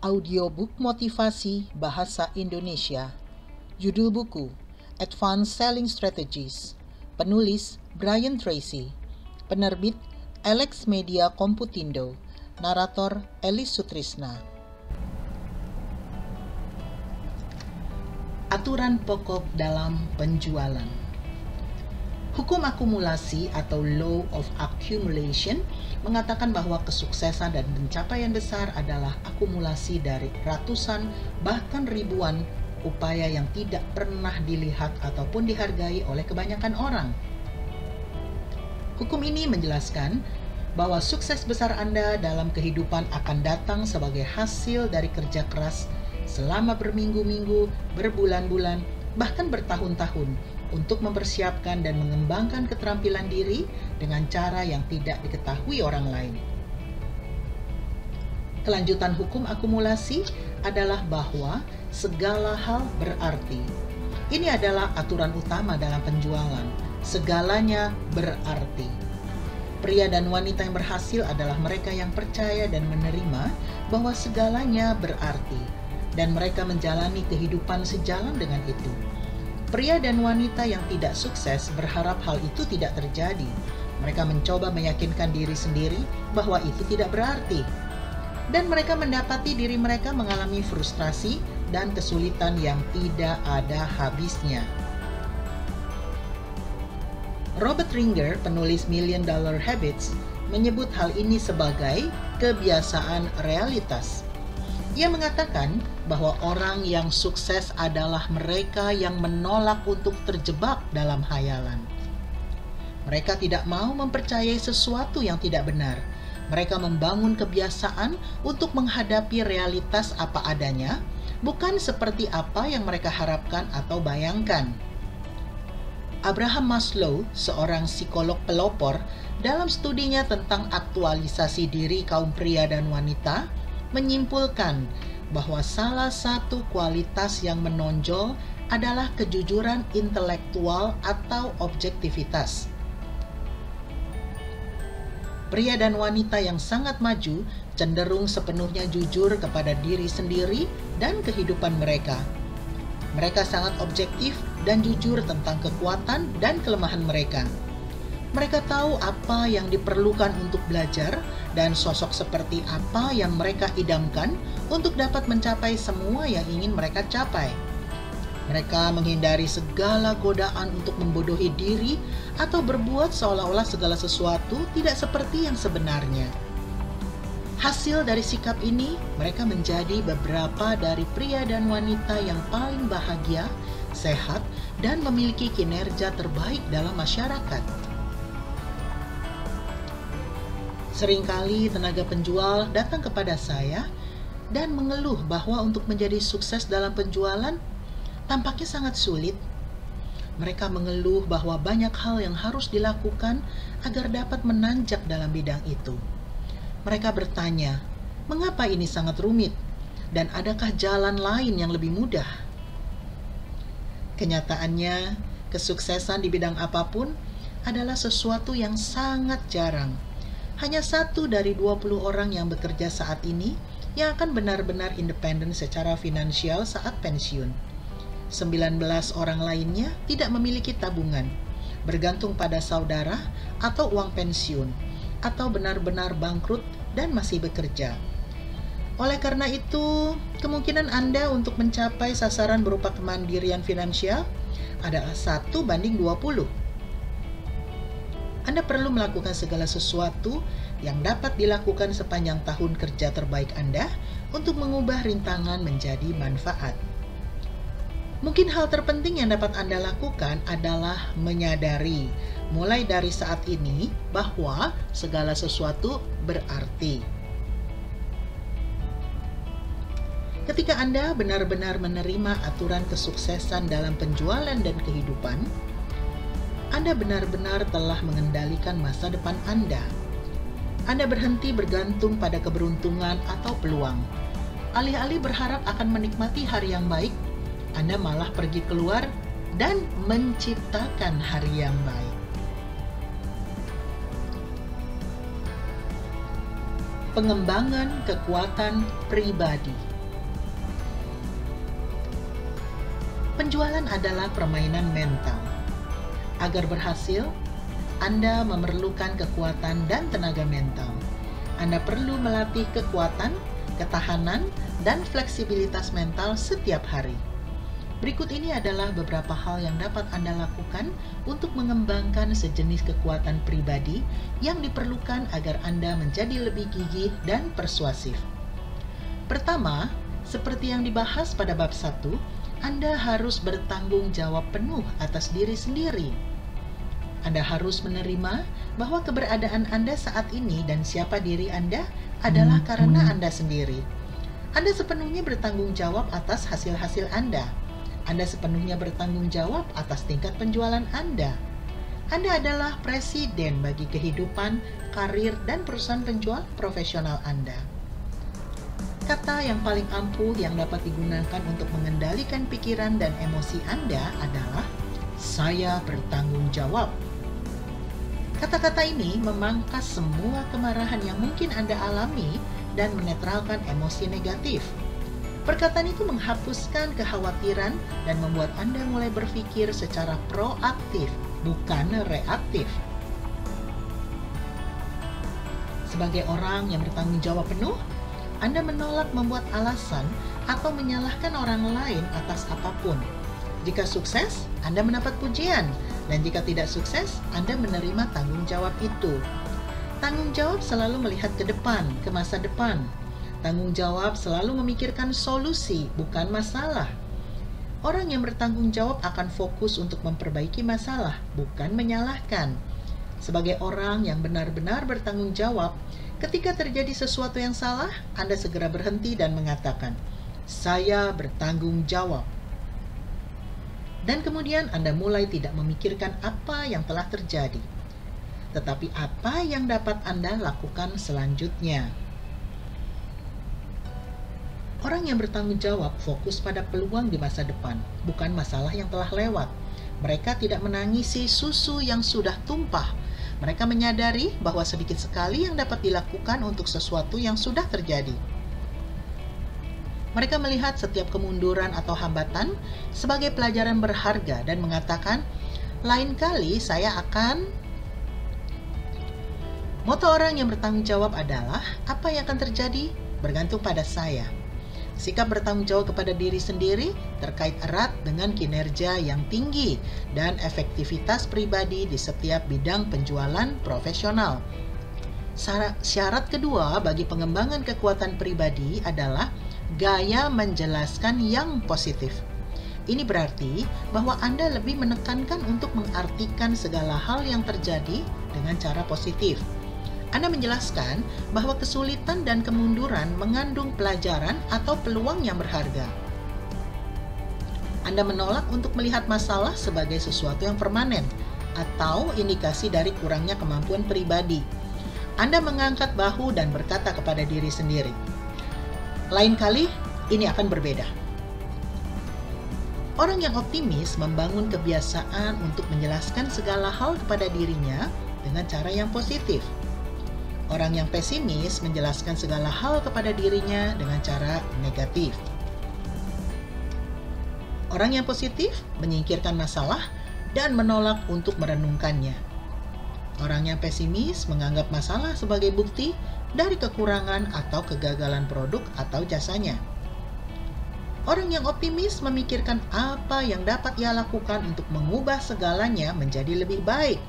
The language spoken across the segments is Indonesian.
Audiobook motivasi bahasa Indonesia. Judul buku, Advanced Selling Strategies. Penulis, Brian Tracy. Penerbit, Alex Media Komputindo. Narator, Elis Sutrisna. Aturan pokok dalam penjualan. Hukum akumulasi atau Law of Accumulation mengatakan bahwa kesuksesan dan pencapaian besar adalah akumulasi dari ratusan bahkan ribuan upaya yang tidak pernah dilihat ataupun dihargai oleh kebanyakan orang. Hukum ini menjelaskan bahwa sukses besar Anda dalam kehidupan akan datang sebagai hasil dari kerja keras selama berminggu-minggu, berbulan-bulan, bahkan bertahun-tahun untuk mempersiapkan dan mengembangkan keterampilan diri dengan cara yang tidak diketahui orang lain. Kelanjutan hukum akumulasi adalah bahwa segala hal berarti. Ini adalah aturan utama dalam penjualan. Segalanya berarti. Pria dan wanita yang berhasil adalah mereka yang percaya dan menerima bahwa segalanya berarti, dan mereka menjalani kehidupan sejalan dengan itu. Pria dan wanita yang tidak sukses berharap hal itu tidak terjadi. Mereka mencoba meyakinkan diri sendiri bahwa itu tidak berarti. Dan mereka mendapati diri mereka mengalami frustrasi dan kesulitan yang tidak ada habisnya. Robert Ringer, penulis Million Dollar Habits, menyebut hal ini sebagai kebiasaan realitas. Ia mengatakan bahwa orang yang sukses adalah mereka yang menolak untuk terjebak dalam khayalan. Mereka tidak mau mempercayai sesuatu yang tidak benar. Mereka membangun kebiasaan untuk menghadapi realitas apa adanya, bukan seperti apa yang mereka harapkan atau bayangkan. Abraham Maslow, seorang psikolog pelopor, dalam studinya tentang aktualisasi diri kaum pria dan wanita, menyimpulkan bahwa salah satu kualitas yang menonjol adalah kejujuran intelektual atau objektivitas. Pria dan wanita yang sangat maju cenderung sepenuhnya jujur kepada diri sendiri dan kehidupan mereka. Mereka sangat objektif dan jujur tentang kekuatan dan kelemahan mereka. Mereka tahu apa yang diperlukan untuk belajar dan sosok seperti apa yang mereka idamkan untuk dapat mencapai semua yang ingin mereka capai. Mereka menghindari segala godaan untuk membodohi diri atau berbuat seolah-olah segala sesuatu tidak seperti yang sebenarnya. Hasil dari sikap ini, mereka menjadi beberapa dari pria dan wanita yang paling bahagia, sehat, dan memiliki kinerja terbaik dalam masyarakat. Seringkali tenaga penjual datang kepada saya dan mengeluh bahwa untuk menjadi sukses dalam penjualan tampaknya sangat sulit. Mereka mengeluh bahwa banyak hal yang harus dilakukan agar dapat menanjak dalam bidang itu. Mereka bertanya, mengapa ini sangat rumit? Dan adakah jalan lain yang lebih mudah? Kenyataannya, kesuksesan di bidang apapun adalah sesuatu yang sangat jarang. Hanya 1 dari 20 orang yang bekerja saat ini yang akan benar-benar independen secara finansial saat pensiun. 19 orang lainnya tidak memiliki tabungan, bergantung pada saudara atau uang pensiun, atau benar-benar bangkrut dan masih bekerja. Oleh karena itu, kemungkinan Anda untuk mencapai sasaran berupa kemandirian finansial adalah 1:20. Anda perlu melakukan segala sesuatu yang dapat dilakukan sepanjang tahun kerja terbaik Anda untuk mengubah rintangan menjadi manfaat. Mungkin hal terpenting yang dapat Anda lakukan adalah menyadari, mulai dari saat ini, bahwa segala sesuatu berarti. Ketika Anda benar-benar menerima aturan kesuksesan dalam penjualan dan kehidupan, Anda benar-benar telah mengendalikan masa depan Anda. Anda berhenti bergantung pada keberuntungan atau peluang. Alih-alih berharap akan menikmati hari yang baik, Anda malah pergi keluar dan menciptakan hari yang baik. Pengembangan kekuatan pribadi. Penjualan adalah permainan mental. Agar berhasil, Anda memerlukan kekuatan dan tenaga mental. Anda perlu melatih kekuatan, ketahanan, dan fleksibilitas mental setiap hari. Berikut ini adalah beberapa hal yang dapat Anda lakukan untuk mengembangkan sejenis kekuatan pribadi yang diperlukan agar Anda menjadi lebih gigih dan persuasif. Pertama, seperti yang dibahas pada bab 1, Anda harus bertanggung jawab penuh atas diri sendiri. Anda harus menerima bahwa keberadaan Anda saat ini dan siapa diri Anda adalah karena Anda sendiri. Anda sepenuhnya bertanggung jawab atas hasil-hasil Anda. Anda sepenuhnya bertanggung jawab atas tingkat penjualan Anda. Anda adalah presiden bagi kehidupan, karir, dan perusahaan penjual profesional Anda. Kata yang paling ampuh yang dapat digunakan untuk mengendalikan pikiran dan emosi Anda adalah "saya bertanggung jawab". Kata-kata ini memangkas semua kemarahan yang mungkin Anda alami dan menetralkan emosi negatif. Perkataan itu menghapuskan kekhawatiran dan membuat Anda mulai berpikir secara proaktif, bukan reaktif. Sebagai orang yang bertanggung jawab penuh, Anda menolak membuat alasan atau menyalahkan orang lain atas apapun. Jika sukses, Anda mendapat pujian, dan jika tidak sukses, Anda menerima tanggung jawab itu. Tanggung jawab selalu melihat ke depan, ke masa depan. Tanggung jawab selalu memikirkan solusi, bukan masalah. Orang yang bertanggung jawab akan fokus untuk memperbaiki masalah, bukan menyalahkan. Sebagai orang yang benar-benar bertanggung jawab, ketika terjadi sesuatu yang salah, Anda segera berhenti dan mengatakan, "Saya bertanggung jawab." Dan kemudian Anda mulai tidak memikirkan apa yang telah terjadi, tetapi apa yang dapat Anda lakukan selanjutnya. Orang yang bertanggung jawab fokus pada peluang di masa depan, bukan masalah yang telah lewat. Mereka tidak menangisi susu yang sudah tumpah. Mereka menyadari bahwa sedikit sekali yang dapat dilakukan untuk sesuatu yang sudah terjadi. Mereka melihat setiap kemunduran atau hambatan sebagai pelajaran berharga dan mengatakan, "Lain kali saya akan..." Moto orang yang bertanggung jawab adalah, "Apa yang akan terjadi bergantung pada saya." Sikap bertanggung jawab kepada diri sendiri terkait erat dengan kinerja yang tinggi dan efektivitas pribadi di setiap bidang penjualan profesional. Syarat kedua bagi pengembangan kekuatan pribadi adalah gaya menjelaskan yang positif. Ini berarti bahwa Anda lebih menekankan untuk mengartikan segala hal yang terjadi dengan cara positif. Anda menjelaskan bahwa kesulitan dan kemunduran mengandung pelajaran atau peluang yang berharga. Anda menolak untuk melihat masalah sebagai sesuatu yang permanen atau indikasi dari kurangnya kemampuan pribadi. Anda mengangkat bahu dan berkata kepada diri sendiri, "Lain kali ini akan berbeda." Orang yang optimis membangun kebiasaan untuk menjelaskan segala hal kepada dirinya dengan cara yang positif. Orang yang pesimis menjelaskan segala hal kepada dirinya dengan cara negatif. Orang yang positif menyingkirkan masalah dan menolak untuk merenungkannya. Orang yang pesimis menganggap masalah sebagai bukti dari kekurangan atau kegagalan produk atau jasanya. Orang yang optimis memikirkan apa yang dapat ia lakukan untuk mengubah segalanya menjadi lebih baik.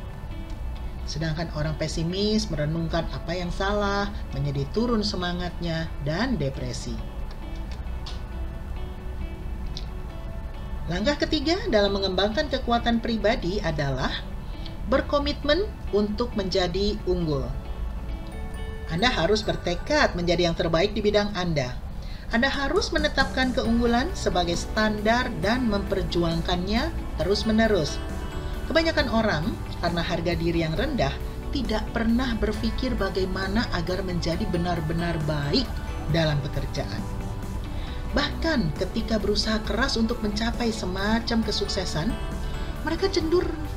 Sedangkan orang pesimis merenungkan apa yang salah, menjadi turun semangatnya, dan depresi. Langkah ketiga dalam mengembangkan kekuatan pribadi adalah berkomitmen untuk menjadi unggul. Anda harus bertekad menjadi yang terbaik di bidang Anda. Anda harus menetapkan keunggulan sebagai standar dan memperjuangkannya terus-menerus. Kebanyakan orang, karena harga diri yang rendah, tidak pernah berpikir bagaimana agar menjadi benar-benar baik dalam pekerjaan. Bahkan ketika berusaha keras untuk mencapai semacam kesuksesan, mereka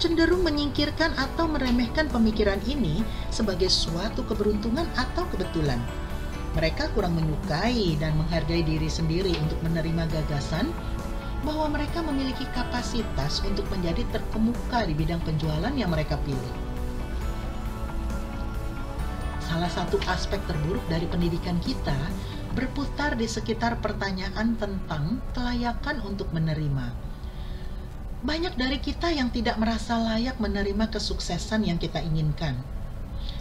cenderung menyingkirkan atau meremehkan pemikiran ini sebagai suatu keberuntungan atau kebetulan. Mereka kurang menyukai dan menghargai diri sendiri untuk menerima gagasan bahwa mereka memiliki kapasitas untuk menjadi terkemuka di bidang penjualan yang mereka pilih. Salah satu aspek terburuk dari pendidikan kita berputar di sekitar pertanyaan tentang kelayakan untuk menerima. Banyak dari kita yang tidak merasa layak menerima kesuksesan yang kita inginkan.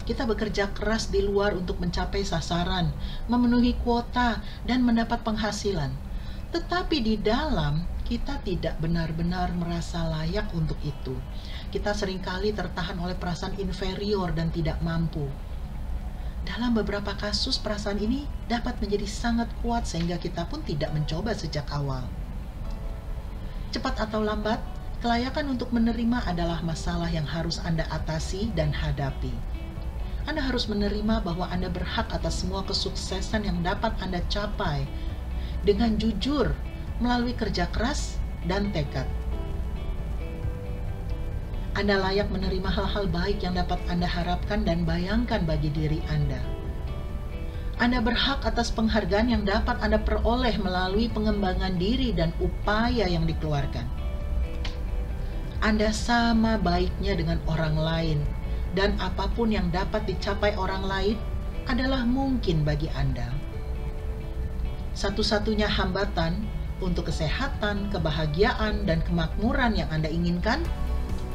Kita bekerja keras di luar untuk mencapai sasaran, memenuhi kuota, dan mendapat penghasilan. Tetapi di dalam, kita tidak benar-benar merasa layak untuk itu. Kita seringkali tertahan oleh perasaan inferior dan tidak mampu. Dalam beberapa kasus, perasaan ini dapat menjadi sangat kuat sehingga kita pun tidak mencoba sejak awal. Cepat atau lambat, kelayakan untuk menerima adalah masalah yang harus Anda atasi dan hadapi. Anda harus menerima bahwa Anda berhak atas semua kesuksesan yang dapat Anda capai dengan jujur melalui kerja keras dan tekad. Anda layak menerima hal-hal baik yang dapat Anda harapkan dan bayangkan bagi diri Anda. Anda berhak atas penghargaan yang dapat Anda peroleh melalui pengembangan diri dan upaya yang dikeluarkan. Anda sama baiknya dengan orang lain, dan apapun yang dapat dicapai orang lain adalah mungkin bagi Anda. Satu-satunya hambatan untuk kesehatan, kebahagiaan, dan kemakmuran yang Anda inginkan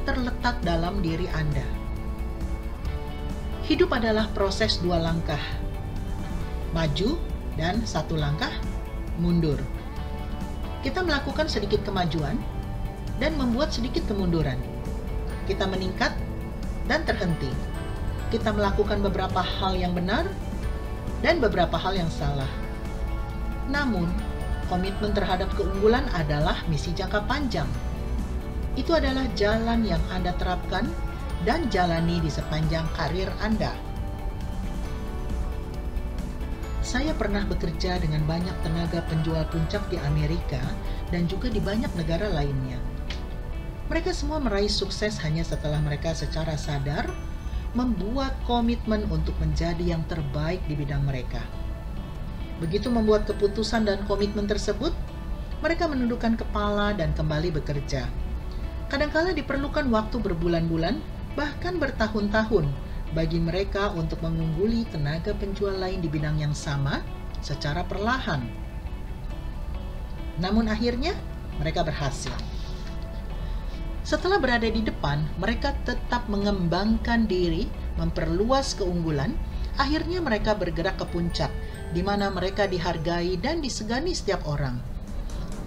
terletak dalam diri Anda. Hidup adalah proses 2 langkah, maju dan 1 langkah mundur. Kita melakukan sedikit kemajuan dan membuat sedikit kemunduran. Kita meningkat dan terhenti. Kita melakukan beberapa hal yang benar dan beberapa hal yang salah. Namun, komitmen terhadap keunggulan adalah misi jangka panjang. Itu adalah jalan yang Anda terapkan dan jalani di sepanjang karir Anda. Saya pernah bekerja dengan banyak tenaga penjual puncak di Amerika dan juga di banyak negara lainnya. Mereka semua meraih sukses hanya setelah mereka secara sadar membuat komitmen untuk menjadi yang terbaik di bidang mereka. Begitu membuat keputusan dan komitmen tersebut, mereka menundukkan kepala dan kembali bekerja. Kadangkala diperlukan waktu berbulan-bulan, bahkan bertahun-tahun, bagi mereka untuk mengungguli tenaga penjual lain di bidang yang sama secara perlahan. Namun akhirnya, mereka berhasil. Setelah berada di depan, mereka tetap mengembangkan diri, memperluas keunggulan. Akhirnya mereka bergerak ke puncak, di mana mereka dihargai dan disegani setiap orang.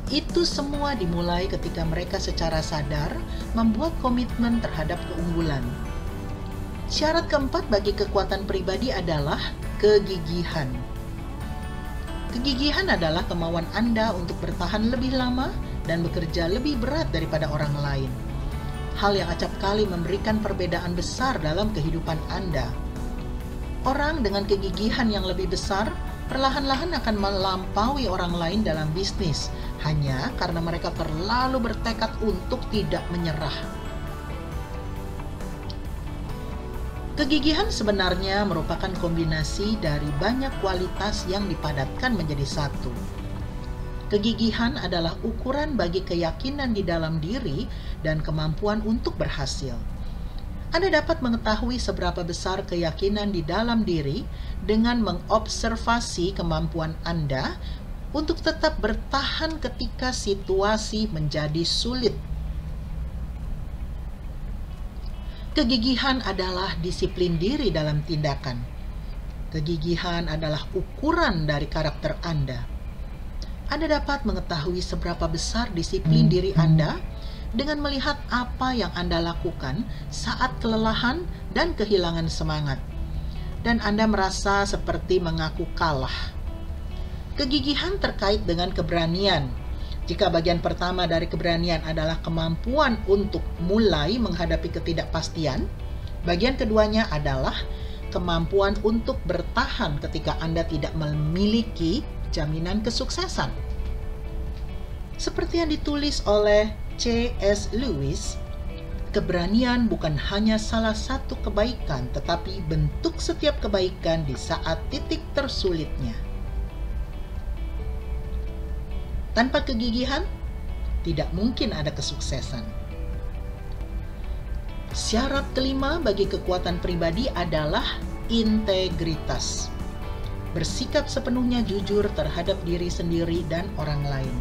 Itu semua dimulai ketika mereka secara sadar membuat komitmen terhadap keunggulan. Syarat keempat bagi kekuatan pribadi adalah kegigihan. Kegigihan adalah kemauan Anda untuk bertahan lebih lama dan bekerja lebih berat daripada orang lain. Hal yang acap kali memberikan perbedaan besar dalam kehidupan Anda. Orang dengan kegigihan yang lebih besar perlahan-lahan akan melampaui orang lain dalam bisnis, hanya karena mereka terlalu bertekad untuk tidak menyerah. Kegigihan sebenarnya merupakan kombinasi dari banyak kualitas yang dipadatkan menjadi satu. Kegigihan adalah ukuran bagi keyakinan di dalam diri dan kemampuan untuk berhasil. Anda dapat mengetahui seberapa besar keyakinan di dalam diri dengan mengobservasi kemampuan Anda untuk tetap bertahan ketika situasi menjadi sulit. Kegigihan adalah disiplin diri dalam tindakan. Kegigihan adalah ukuran dari karakter Anda. Anda dapat mengetahui seberapa besar disiplin diri Anda dengan melihat apa yang Anda lakukan saat kelelahan dan kehilangan semangat, dan Anda merasa seperti mengaku kalah. Kegigihan terkait dengan keberanian. Jika bagian pertama dari keberanian adalah kemampuan untuk mulai menghadapi ketidakpastian, bagian keduanya adalah kemampuan untuk bertahan ketika Anda tidak memiliki jaminan kesuksesan. Seperti yang ditulis oleh C.S. Lewis, keberanian bukan hanya salah satu kebaikan, tetapi bentuk setiap kebaikan di saat titik tersulitnya. Tanpa kegigihan, tidak mungkin ada kesuksesan. Syarat kelima bagi kekuatan pribadi adalah integritas. Bersikap sepenuhnya jujur terhadap diri sendiri dan orang lain.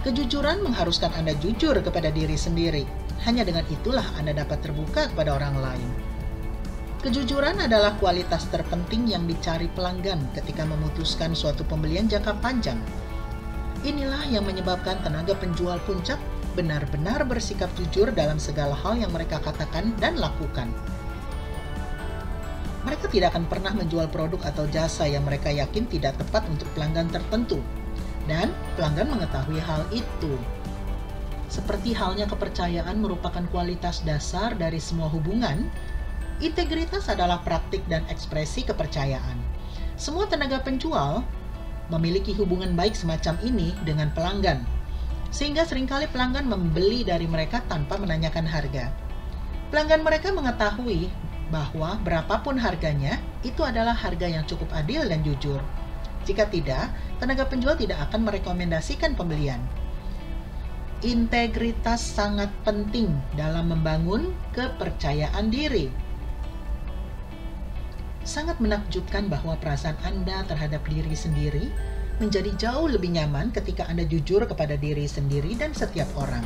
Kejujuran mengharuskan Anda jujur kepada diri sendiri. Hanya dengan itulah Anda dapat terbuka kepada orang lain. Kejujuran adalah kualitas terpenting yang dicari pelanggan ketika memutuskan suatu pembelian jangka panjang. Inilah yang menyebabkan tenaga penjual puncak benar-benar bersikap jujur dalam segala hal yang mereka katakan dan lakukan. Mereka tidak akan pernah menjual produk atau jasa yang mereka yakin tidak tepat untuk pelanggan tertentu, dan pelanggan mengetahui hal itu. Seperti halnya kepercayaan merupakan kualitas dasar dari semua hubungan, integritas adalah praktik dan ekspresi kepercayaan. Semua tenaga penjual memiliki hubungan baik semacam ini dengan pelanggan, sehingga seringkali pelanggan membeli dari mereka tanpa menanyakan harga. Pelanggan mereka mengetahui bahwa berapapun harganya, itu adalah harga yang cukup adil dan jujur. Jika tidak, tenaga penjual tidak akan merekomendasikan pembelian. Integritas sangat penting dalam membangun kepercayaan diri. Sangat menakjubkan bahwa perasaan Anda terhadap diri sendiri menjadi jauh lebih nyaman ketika Anda jujur kepada diri sendiri dan setiap orang.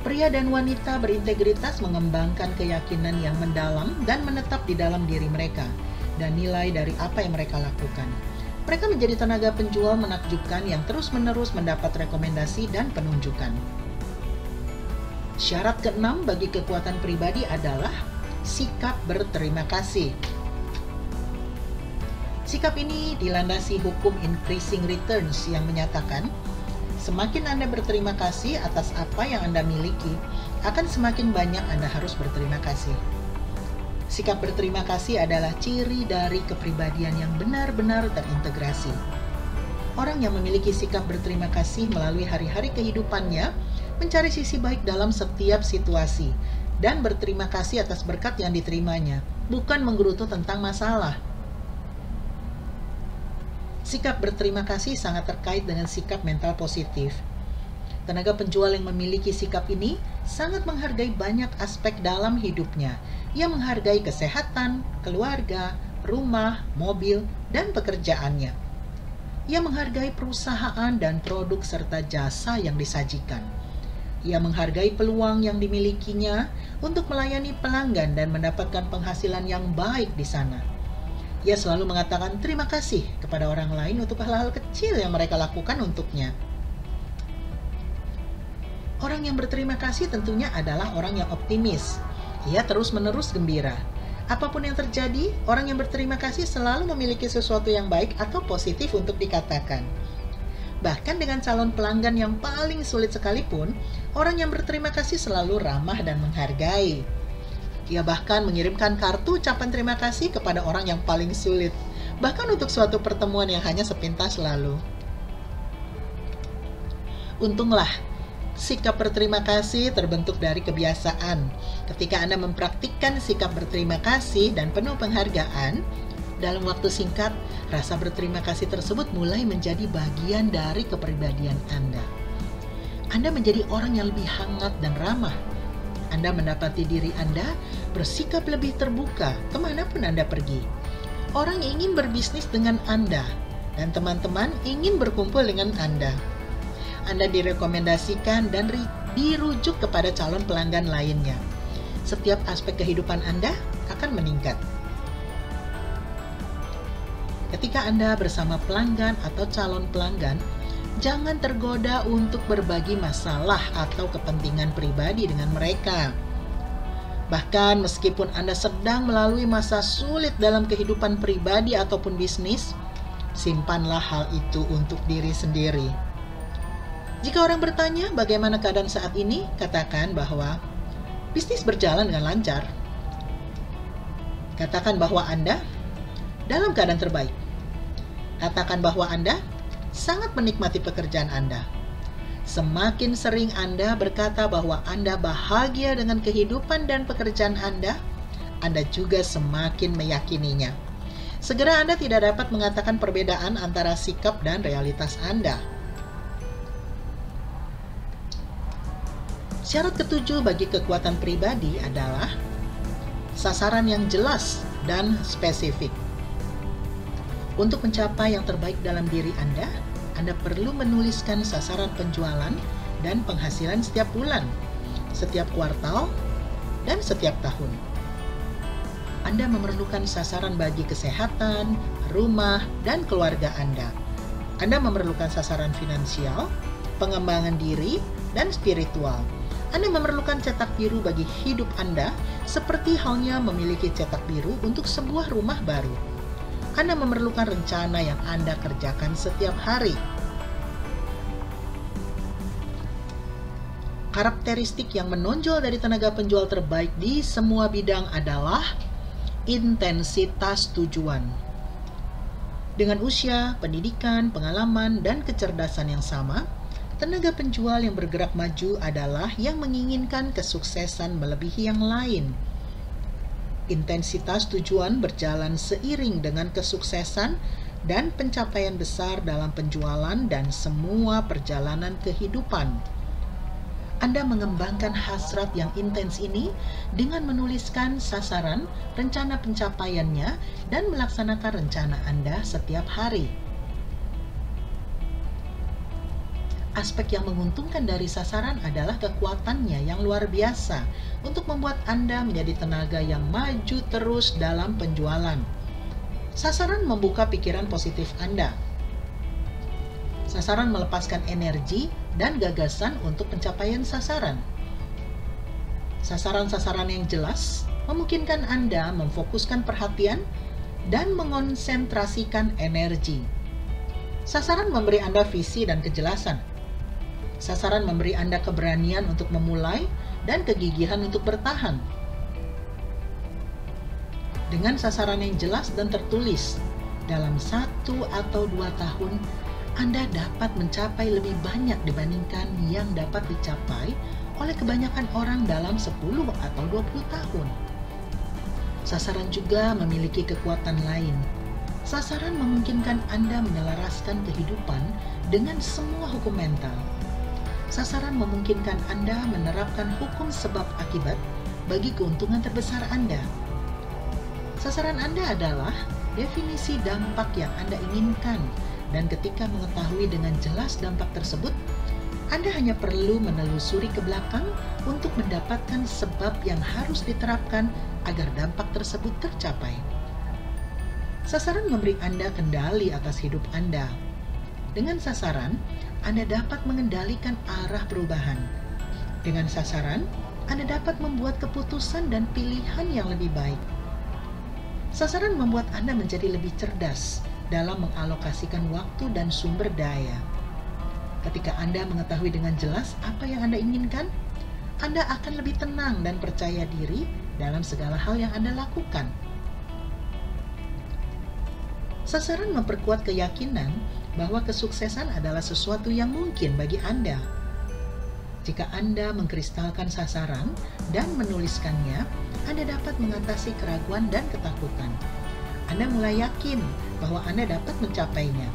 Pria dan wanita berintegritas mengembangkan keyakinan yang mendalam dan menetap di dalam diri mereka, dan nilai dari apa yang mereka lakukan. Mereka menjadi tenaga penjual menakjubkan yang terus-menerus mendapat rekomendasi dan penunjukan. Syarat keenam bagi kekuatan pribadi adalah sikap berterima kasih. Sikap ini dilandasi hukum increasing returns yang menyatakan, semakin Anda berterima kasih atas apa yang Anda miliki, akan semakin banyak Anda harus berterima kasih. Sikap berterima kasih adalah ciri dari kepribadian yang benar-benar terintegrasi. Orang yang memiliki sikap berterima kasih melalui hari-hari kehidupannya mencari sisi baik dalam setiap situasi dan berterima kasih atas berkat yang diterimanya, bukan menggerutu tentang masalah. Sikap berterima kasih sangat terkait dengan sikap mental positif. Tenaga penjual yang memiliki sikap ini sangat menghargai banyak aspek dalam hidupnya. Ia menghargai kesehatan, keluarga, rumah, mobil, dan pekerjaannya. Ia menghargai perusahaan dan produk serta jasa yang disajikan. Ia menghargai peluang yang dimilikinya untuk melayani pelanggan dan mendapatkan penghasilan yang baik di sana. Ia selalu mengatakan terima kasih kepada orang lain untuk hal-hal kecil yang mereka lakukan untuknya. Orang yang berterima kasih tentunya adalah orang yang optimis. Ia terus-menerus gembira. Apapun yang terjadi, orang yang berterima kasih selalu memiliki sesuatu yang baik atau positif untuk dikatakan. Bahkan dengan calon pelanggan yang paling sulit sekalipun, orang yang berterima kasih selalu ramah dan menghargai. Ia bahkan mengirimkan kartu ucapan terima kasih kepada orang yang paling sulit, bahkan untuk suatu pertemuan yang hanya sepintas lalu. Untunglah, sikap berterima kasih terbentuk dari kebiasaan. Ketika Anda mempraktikkan sikap berterima kasih dan penuh penghargaan, dalam waktu singkat, rasa berterima kasih tersebut mulai menjadi bagian dari kepribadian Anda. Anda menjadi orang yang lebih hangat dan ramah. Anda mendapati diri Anda bersikap lebih terbuka kemanapun Anda pergi. Orang ingin berbisnis dengan Anda, dan teman-teman ingin berkumpul dengan Anda. Anda direkomendasikan dan dirujuk kepada calon pelanggan lainnya. Setiap aspek kehidupan Anda akan meningkat. Ketika Anda bersama pelanggan atau calon pelanggan, jangan tergoda untuk berbagi masalah atau kepentingan pribadi dengan mereka. Bahkan meskipun Anda sedang melalui masa sulit dalam kehidupan pribadi ataupun bisnis, simpanlah hal itu untuk diri sendiri. Jika orang bertanya bagaimana keadaan saat ini, katakan bahwa bisnis berjalan dengan lancar. Katakan bahwa Anda dalam keadaan terbaik. Katakan bahwa Anda sangat menikmati pekerjaan Anda. Semakin sering Anda berkata bahwa Anda bahagia dengan kehidupan dan pekerjaan Anda juga semakin meyakininya. Segera Anda tidak dapat mengatakan perbedaan antara sikap dan realitas Anda. Syarat ketujuh bagi kekuatan pribadi adalah sasaran yang jelas dan spesifik. Untuk mencapai yang terbaik dalam diri Anda perlu menuliskan sasaran penjualan dan penghasilan setiap bulan, setiap kuartal, dan setiap tahun. Anda memerlukan sasaran bagi kesehatan, rumah, dan keluarga Anda. Anda memerlukan sasaran finansial, pengembangan diri, dan spiritual. Anda memerlukan cetak biru bagi hidup Anda, seperti halnya memiliki cetak biru untuk sebuah rumah baru. Anda memerlukan rencana yang Anda kerjakan setiap hari. Karakteristik yang menonjol dari tenaga penjual terbaik di semua bidang adalah intensitas tujuan. Dengan usia, pendidikan, pengalaman, dan kecerdasan yang sama, tenaga penjual yang bergerak maju adalah yang menginginkan kesuksesan melebihi yang lain. Intensitas tujuan berjalan seiring dengan kesuksesan dan pencapaian besar dalam penjualan dan semua perjalanan kehidupan. Anda mengembangkan hasrat yang intens ini dengan menuliskan sasaran, rencana pencapaiannya, dan melaksanakan rencana Anda setiap hari. Aspek yang menguntungkan dari sasaran adalah kekuatannya yang luar biasa untuk membuat Anda menjadi tenaga yang maju terus dalam penjualan. Sasaran membuka pikiran positif Anda. Sasaran melepaskan energi dan gagasan untuk pencapaian sasaran. Sasaran-sasaran yang jelas memungkinkan Anda memfokuskan perhatian dan mengonsentrasikan energi. Sasaran memberi Anda visi dan kejelasan. Sasaran memberi Anda keberanian untuk memulai dan kegigihan untuk bertahan. Dengan sasaran yang jelas dan tertulis, dalam 1 atau 2 tahun, Anda dapat mencapai lebih banyak dibandingkan yang dapat dicapai oleh kebanyakan orang dalam 10 atau 20 tahun. Sasaran juga memiliki kekuatan lain. Sasaran memungkinkan Anda menyelaraskan kehidupan dengan semua hukum mental. Sasaran memungkinkan Anda menerapkan hukum sebab akibat bagi keuntungan terbesar Anda. Sasaran Anda adalah definisi dampak yang Anda inginkan, dan ketika mengetahui dengan jelas dampak tersebut, Anda hanya perlu menelusuri ke belakang untuk mendapatkan sebab yang harus diterapkan agar dampak tersebut tercapai. Sasaran memberi Anda kendali atas hidup Anda. Dengan sasaran, Anda dapat mengendalikan arah perubahan. Dengan sasaran, Anda dapat membuat keputusan dan pilihan yang lebih baik. Sasaran membuat Anda menjadi lebih cerdas dalam mengalokasikan waktu dan sumber daya. Ketika Anda mengetahui dengan jelas apa yang Anda inginkan, Anda akan lebih tenang dan percaya diri dalam segala hal yang Anda lakukan. Sasaran memperkuat keyakinan bahwa kesuksesan adalah sesuatu yang mungkin bagi Anda. Jika Anda mengkristalkan sasaran dan menuliskannya, Anda dapat mengatasi keraguan dan ketakutan. Anda mulai yakin bahwa Anda dapat mencapainya.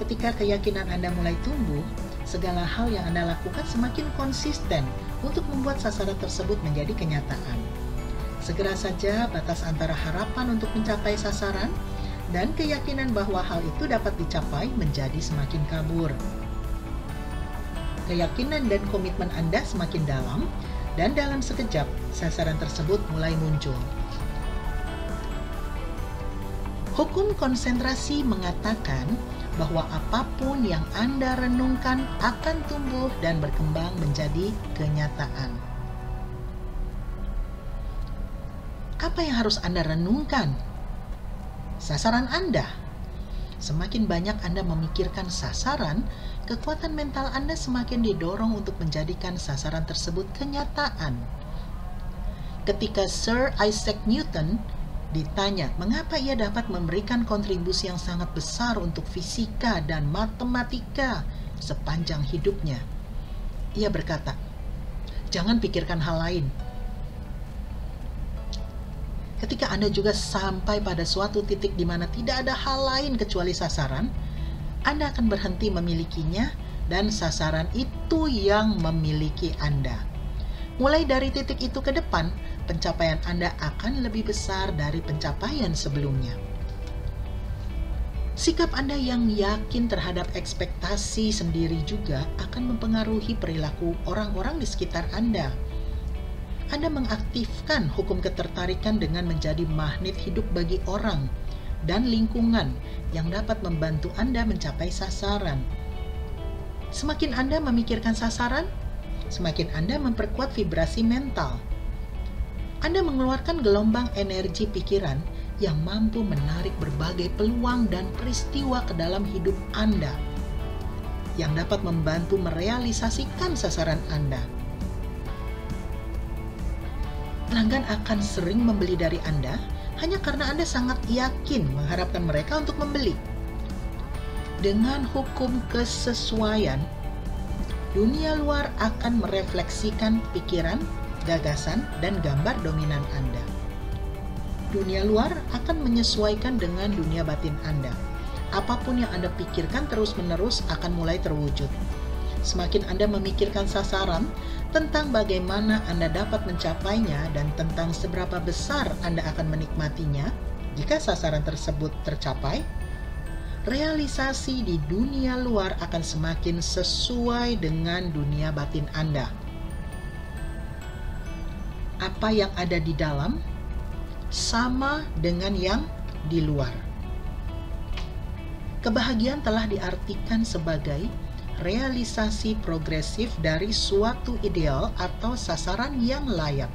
Ketika keyakinan Anda mulai tumbuh, segala hal yang Anda lakukan semakin konsisten untuk membuat sasaran tersebut menjadi kenyataan. Segera saja batas antara harapan untuk mencapai sasaran dan keyakinan bahwa hal itu dapat dicapai menjadi semakin kabur. Keyakinan dan komitmen Anda semakin dalam, dan dalam sekejap sasaran tersebut mulai muncul. Hukum konsentrasi mengatakan bahwa apapun yang Anda renungkan akan tumbuh dan berkembang menjadi kenyataan. Apa yang harus Anda renungkan? Sasaran Anda. Semakin banyak Anda memikirkan sasaran, kekuatan mental Anda semakin didorong untuk menjadikan sasaran tersebut kenyataan. Ketika Sir Isaac Newton ditanya mengapa ia dapat memberikan kontribusi yang sangat besar untuk fisika dan matematika sepanjang hidupnya, ia berkata, "Jangan pikirkan hal lain." Ketika Anda juga sampai pada suatu titik di mana tidak ada hal lain kecuali sasaran, Anda akan berhenti memilikinya dan sasaran itu yang memiliki Anda. Mulai dari titik itu ke depan, pencapaian Anda akan lebih besar dari pencapaian sebelumnya. Sikap Anda yang yakin terhadap ekspektasi sendiri juga akan mempengaruhi perilaku orang-orang di sekitar Anda. Anda mengaktifkan hukum ketertarikan dengan menjadi magnet hidup bagi orang dan lingkungan yang dapat membantu Anda mencapai sasaran. Semakin Anda memikirkan sasaran, semakin Anda memperkuat vibrasi mental. Anda mengeluarkan gelombang energi pikiran yang mampu menarik berbagai peluang dan peristiwa ke dalam hidup Anda, yang dapat membantu merealisasikan sasaran Anda. Pelanggan akan sering membeli dari Anda hanya karena Anda sangat yakin mengharapkan mereka untuk membeli. Dengan hukum kesesuaian, dunia luar akan merefleksikan pikiran, gagasan, dan gambar dominan Anda. Dunia luar akan menyesuaikan dengan dunia batin Anda. Apapun yang Anda pikirkan terus-menerus akan mulai terwujud. Semakin Anda memikirkan sasaran, tentang bagaimana Anda dapat mencapainya dan tentang seberapa besar Anda akan menikmatinya jika sasaran tersebut tercapai, realisasi di dunia luar akan semakin sesuai dengan dunia batin Anda. Apa yang ada di dalam sama dengan yang di luar. Kebahagiaan telah diartikan sebagai realisasi progresif dari suatu ideal atau sasaran yang layak.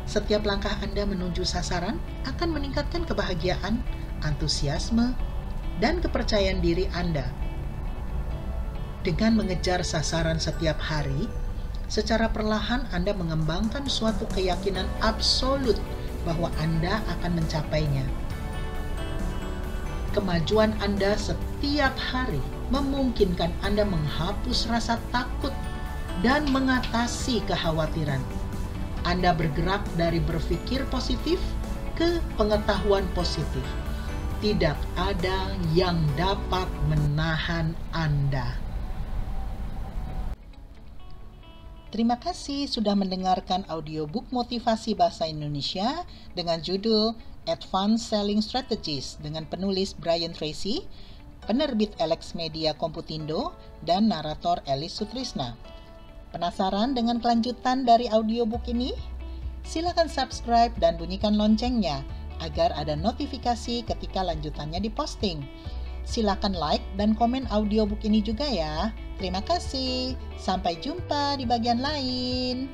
Setiap langkah Anda menuju sasaran akan meningkatkan kebahagiaan, antusiasme, dan kepercayaan diri Anda. Dengan mengejar sasaran setiap hari, secara perlahan Anda mengembangkan suatu keyakinan absolut bahwa Anda akan mencapainya. Kemajuan Anda setiap hari memungkinkan Anda menghapus rasa takut dan mengatasi kekhawatiran. Anda bergerak dari berpikir positif ke pengetahuan positif. Tidak ada yang dapat menahan Anda. Terima kasih sudah mendengarkan audiobook motivasi bahasa Indonesia dengan judul Advanced Selling Strategies dengan penulis Brian Tracy, penerbit Alex Media Komputindo, dan narator Elis Sutrisna. Penasaran dengan kelanjutan dari audiobook ini? Silakan subscribe dan bunyikan loncengnya agar ada notifikasi ketika lanjutannya diposting. Silakan like dan komen audiobook ini juga ya. Terima kasih. Sampai jumpa di bagian lain.